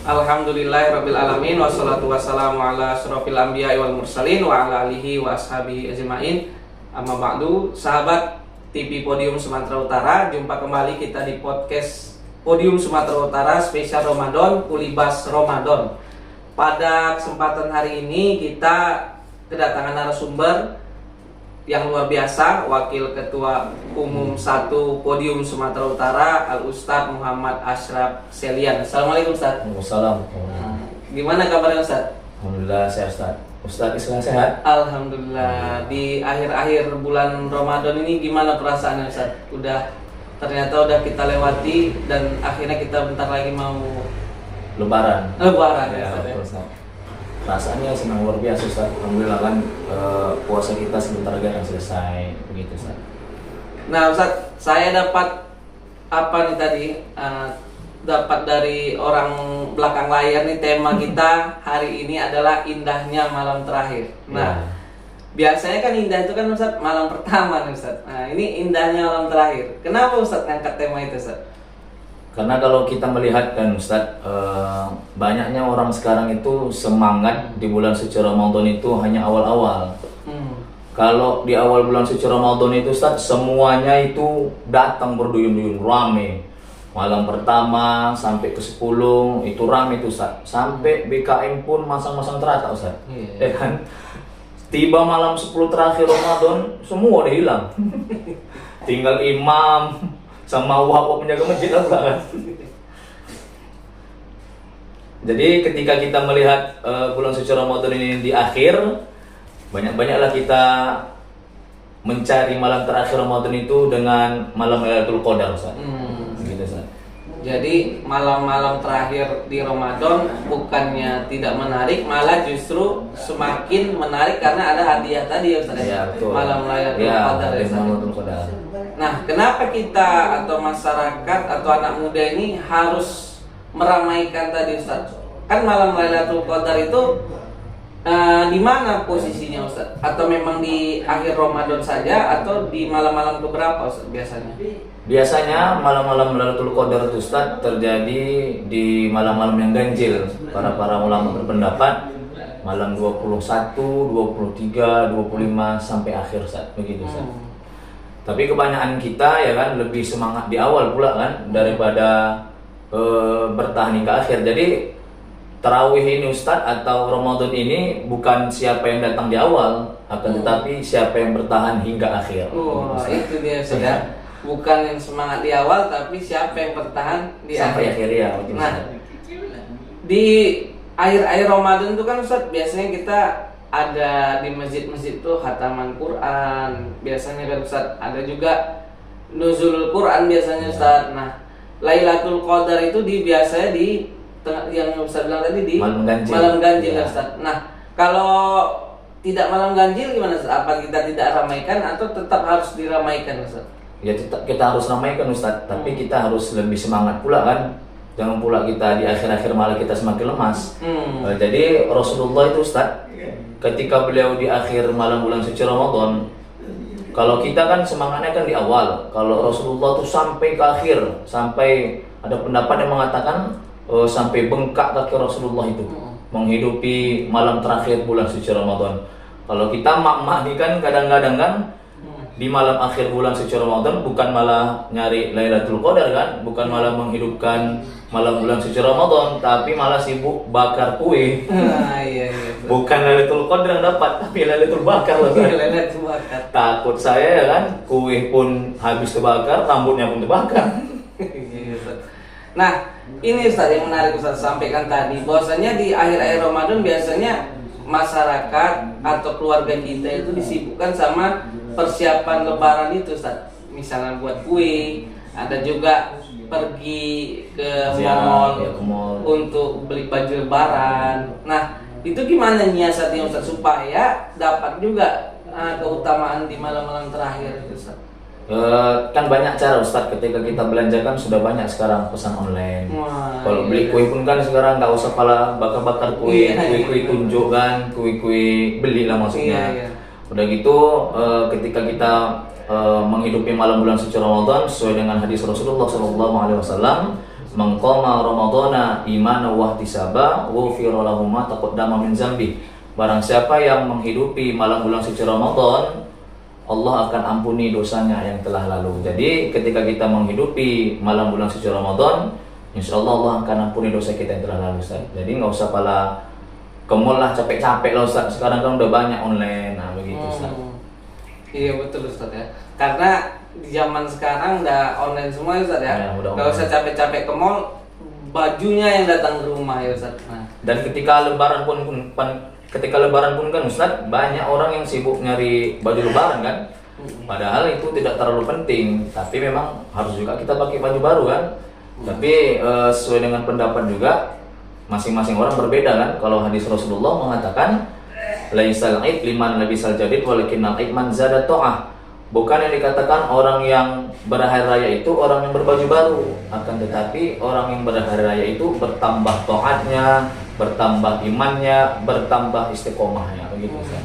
Alhamdulillahirabbil alamin wassalatu wassalamu ala asyrofil anbiya'i wal mursalin wa ala alihi wa ashabihi ajmain. Amma ba'du, sahabat TV Podium Sumatera Utara, jumpa kembali kita di podcast Podium Sumatera Utara spesial Ramadan, Kulibas Ramadan. Pada kesempatan hari ini kita kedatangan narasumber yang luar biasa, Wakil Ketua Umum 1 Podium Sumatera Utara, Al-Ustadz Muhammad Ashraf Selian. Assalamualaikum Ustadz. Waalaikumsalam. Gimana kabarnya Ustadz? Alhamdulillah sehat Ustadz. Ustadz Islam sehat? Alhamdulillah. Di akhir-akhir bulan Ramadan ini gimana perasaannya Ustadz? Ternyata udah kita lewati dan akhirnya kita bentar lagi mau Lebaran. ya, Ustadz. Rasanya senang luar biasa Ustadz. Alhamdulillah kan puasa kita sebentar lagi akan selesai begitu Ustadz. Nah Ustadz, saya dapat apa nih tadi? Dapat dari orang belakang layar nih, tema kita hari ini adalah indahnya malam terakhir. Nah, biasanya kan indah itu kan Ustadz malam pertama nih Ustadz. Nah, ini indahnya malam terakhir. Kenapa Ustadz ngangkat tema itu Ustadz? Karena kalau kita melihat kan Ustadz, banyaknya orang sekarang itu semangat di bulan suci Ramadan itu hanya awal-awal. Kalau di awal bulan suci Ramadan itu Ustadz, semuanya itu datang berduyun-duyun, rame. Malam pertama sampai ke 10 itu rame itu Ustadz. Sampai BKM pun masang-masang terata Ustadz. Ya kan? Tiba malam 10 terakhir Ramadan, semua udah hilang. Tinggal imam sama wahab penjaga masjid lah kan. Jadi ketika kita melihat bulan suci Ramadan ini di akhir, banyak-banyaklah kita mencari malam terakhir Ramadan itu dengan malam Lailatul Qadar Ustaz. Gitu Ustaz. Jadi malam-malam terakhir di Ramadan bukannya tidak menarik, malah justru semakin menarik karena ada hadiah tadi ya Ustaz. Ya, betul. Malam Lailatul Qadar ya Ustaz. Nah, kenapa kita atau masyarakat atau anak muda ini harus meramaikan tadi Ustaz? Kan malam Lailatul Qadar itu di mana posisinya Ustaz? Atau memang di akhir Ramadan saja atau di malam-malam keberapa Ustaz biasanya? Biasanya malam-malam Lailatul Qadar itu Ustaz terjadi di malam-malam yang ganjil. Para ulama berpendapat malam 21, 23, 25 sampai akhir Ustaz, begitu Ustaz. Tapi kebanyakan kita ya kan lebih semangat di awal pula kan daripada bertahan hingga akhir. Jadi tarawih ini Ustadz atau Ramadan ini bukan siapa yang datang di awal, akan tetapi siapa yang bertahan hingga akhir. Itu dia Ustadz. Bukan yang semangat di awal, tapi siapa yang bertahan di sampai akhir ya. Nah, di akhir-akhir Ramadan itu kan Ustadz biasanya kita ada di masjid-masjid tuh khataman Quran biasanya kan Ustaz, ada juga nuzulul Quran biasanya Ustaz. Nah, Lailatul Qadar itu biasanya di yang Ustaz bilang tadi di malam ganjil ya Ustaz. Nah, kalau tidak malam ganjil gimana Ustaz? Apa kita tidak ramaikan atau tetap harus diramaikan Ustaz? Ya tetap kita harus ramaikan Ustaz, tapi kita harus lebih semangat pula kan. Jangan pula kita di akhir-akhir malah kita semakin lemas. Jadi Rasulullah itu Ustaz, ketika beliau di akhir malam bulan suci Ramadan, kalau kita kan semangatnya kan di awal, kalau Rasulullah tuh sampai ke akhir, sampai ada pendapat yang mengatakan sampai bengkak kaki Rasulullah itu menghidupi malam terakhir bulan suci Ramadan. Kalau kita mak-mak nih kan kadang-kadang kan di malam akhir bulan suci Ramadan bukan malah nyari Lailatul Qadar kan, bukan malah menghidupkan malam bulan suci Ramadan, tapi malah sibuk bakar kue. Iya. Bukan Lailatul Qadar yang dapat, tapi Lailatul Bakar loh. Lailatul Bakar. Takut saya ya kan, kue pun habis terbakar, rambutnya pun terbakar. Nah, ini Ustaz yang menarik Ustaz sampaikan tadi, bahwasanya di akhir-akhir Ramadan biasanya masyarakat atau keluarga kita itu disibukkan sama persiapan lebaran itu Ustaz. Misalnya buat kue, ada juga pergi ke mall untuk beli baju lebaran. Nah, itu gimana nyiasatnya Ustaz supaya dapat juga keutamaan di malam-malam terakhir itu Ustaz? Kan banyak cara Ustaz, ketika kita belanjakan sudah banyak sekarang pesan online. Kalau beli kue pun kan sekarang nggak usah pala bakar-bakar kue, kue tunjuk kan, kue beli lah maksudnya. Udah gitu ketika kita menghidupi malam bulan suci Ramadan sesuai dengan hadis Rasulullah SAW, Man qama ramadhana imanan wa ihtisaba ghufira lahu ma taqaddama min dzambi. Barang siapa yang menghidupi malam bulan suci Ramadan, Allah akan ampuni dosanya yang telah lalu. Jadi ketika kita menghidupi malam bulan suci Ramadan, insya Allah Allah akan ampuni dosa kita yang telah lalu, Ustaz. Jadi nggak usah pala ke mall lah capek-capek lah, Ustaz. Sekarang kan udah banyak online, nah begitu, Ustaz. Iya betul, Ustaz ya. Karena di zaman sekarang udah online semua, Ustaz ya. Nggak usah capek-capek ke mall, bajunya yang datang ke rumah ya, Ustaz. Nah. Dan ketika lebaran pun kan, Ustaz, banyak orang yang sibuk nyari baju lebaran kan. Padahal itu tidak terlalu penting, tapi memang harus juga kita pakai baju baru kan. Tapi sesuai dengan pendapat juga, masing-masing orang berbeda kan. Kalau hadis Rasulullah mengatakan laisal id liman labisal jadid walakinnal id man zada ta'ah. Bukan yang dikatakan orang yang berhari raya itu orang yang berbaju baru, akan tetapi orang yang berhari raya itu bertambah taatnya, bertambah imannya, bertambah istiqomahnya, begitu kan.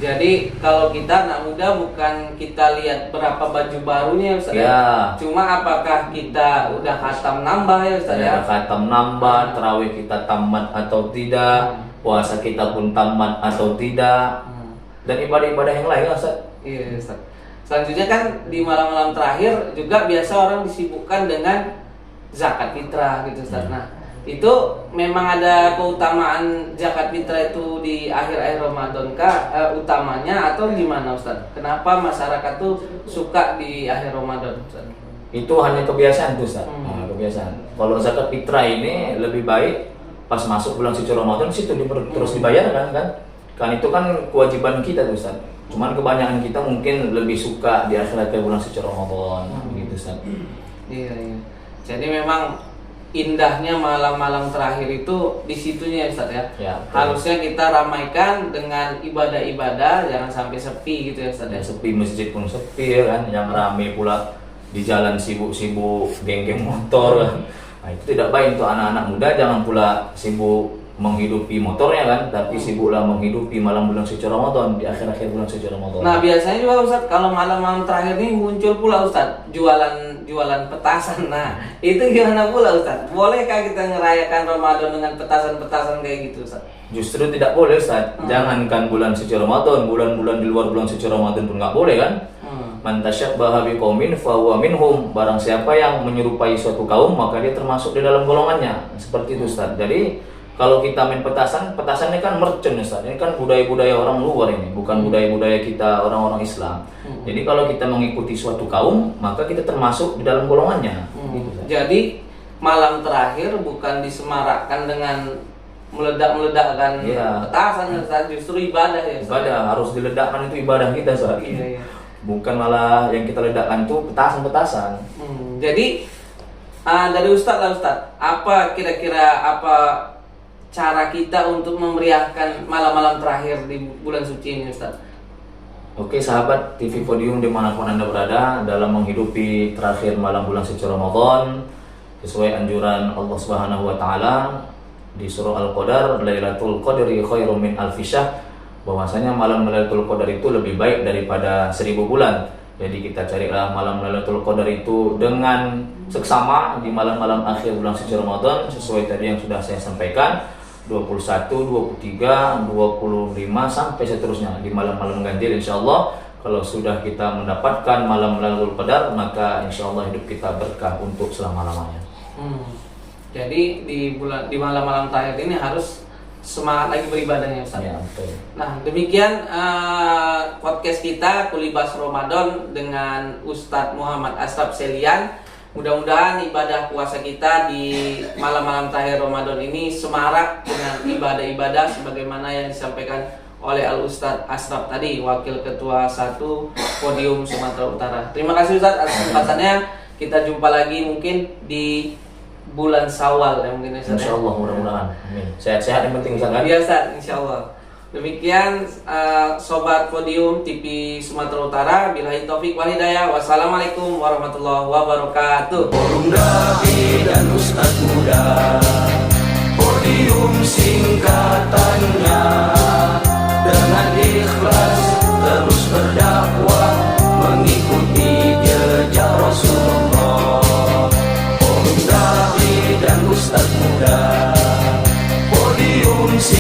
Jadi kalau kita anak muda bukan kita lihat berapa baju barunya, Ustaz ya. Cuma apakah kita udah khatam nambah ya, Ustaz ya? Khatam nambah, tarawih kita tamat atau tidak, puasa kita pun tamat atau tidak, dan ibadah-ibadah yang lain, Ustaz. Iya, Ustaz. Selanjutnya kan di malam-malam terakhir juga biasa orang disibukkan dengan zakat fitrah gitu, Ustaz. Nah, itu memang ada keutamaan zakat fitrah itu di akhir-akhir Ramadan kah utamanya atau gimana, Ustaz? Kenapa masyarakat tuh suka di akhir Ramadan, Ustaz? Itu hanya kebiasaan tuh, Ustaz. Nah, kebiasaan. Kalau zakat fitrah ini lebih baik pas masuk bulan suci Ramadan situ terus dibayarkan kan? Kan itu kan kewajiban kita tuh, Ustaz. Cuman kebanyakan kita mungkin lebih suka di akhir-akhir bulan suci Ramadan, gitu, Ustaz. Iya. Jadi memang indahnya malam-malam terakhir itu di situnya, Ustaz ya. Harusnya kita ramaikan dengan ibadah-ibadah, jangan sampai sepi gitu ya, Ustaz ya. Sepi, masjid pun sepi kan, yang ramai pula di jalan sibuk-sibuk geng-geng motor kan. Nah, itu tidak baik untuk anak-anak muda, jangan pula sibuk menghidupi motornya kan, tapi sibuklah menghidupi malam bulan suci Ramadan, di akhir-akhir bulan suci Ramadan. Nah, biasanya juga, Ustaz, kalau malam-malam terakhir ini muncul pula, Ustaz, jualan petasan. Nah, itu gimana pula, Ustaz? Bolehkah kita ngerayakan Ramadan dengan petasan-petasan kayak gitu, Ustaz? Justru tidak boleh, Ustaz. Jangankan bulan suci Ramadan, bulan-bulan di luar bulan suci Ramadan pun nggak boleh kan. Man tasyabbaha biqaumin fahuwa minhum. Barang siapa yang menyerupai suatu kaum, maka dia termasuk di dalam golongannya. Seperti itu, Ustaz. Jadi kalau kita main petasan ini kan mercon, Ustaz. Ini kan budaya-budaya orang luar ini, bukan budaya-budaya kita orang-orang Islam. Jadi kalau kita mengikuti suatu kaum, maka kita termasuk di dalam golongannya. Gitu, Ustaz. Jadi malam terakhir bukan disemarakkan dengan meledak-meledakkan petasan, Ustaz. Justru ibadah ya, Ustaz. Ibadah harus diledakkan, itu ibadah kita, Ustaz. Iya. Bukan malah yang kita ledakkan itu petasan-petasan. Jadi dari Ustaz lah, Ustaz, apa kira-kira cara kita untuk memeriahkan malam-malam terakhir di bulan suci ini, Ustaz? Oke, sahabat TV Podium dimanapun Anda berada, dalam menghidupi terakhir malam bulan suci Ramadan sesuai anjuran Allah Subhanahu wa taala di surah Al-Qadar, Lailatul Qadri khairum min alfi syahr, bahwasanya malam Lailatul Qadar itu lebih baik daripada 1000 bulan. Jadi kita carilah malam Lailatul Qadar itu dengan seksama di malam-malam akhir bulan suci Ramadan sesuai tadi yang sudah saya sampaikan, 21, 23, 25 sampai seterusnya di malam-malam ganjil. Insyaallah kalau sudah kita mendapatkan malam Lailatul Qadar, maka insyaallah hidup kita berkah untuk selama-lamanya. Jadi di malam-malam terakhir ini harus semangat lagi beribadahnya, Ustaz. Ya, betul. Nah, demikian podcast kita Kulibas Ramadan dengan Ustadz Muhammad Ashraf Selian. Mudah-mudahan ibadah puasa kita di malam-malam terakhir Ramadan ini semarak dengan ibadah-ibadah sebagaimana yang disampaikan oleh Al-Ustadz Ashraf tadi, Wakil Ketua 1 Podium Sumatera Utara. Terima kasih, Ustadz, atas kesempatannya. Kita jumpa lagi mungkin di bulan Syawal ya mungkin, Ustadz. Insyaallah, mudah-mudahan. Amin. Sehat-sehat yang penting, Ustadz. Iya, Ustadz, insyaallah. Demikian Sobat Podium TV Sumatera Utara, billahi taufik wal hidayah. Wassalamualaikum warahmatullahi wabarakatuh. Forum Nabi dan Ustadz Muda, Podium singkatannya.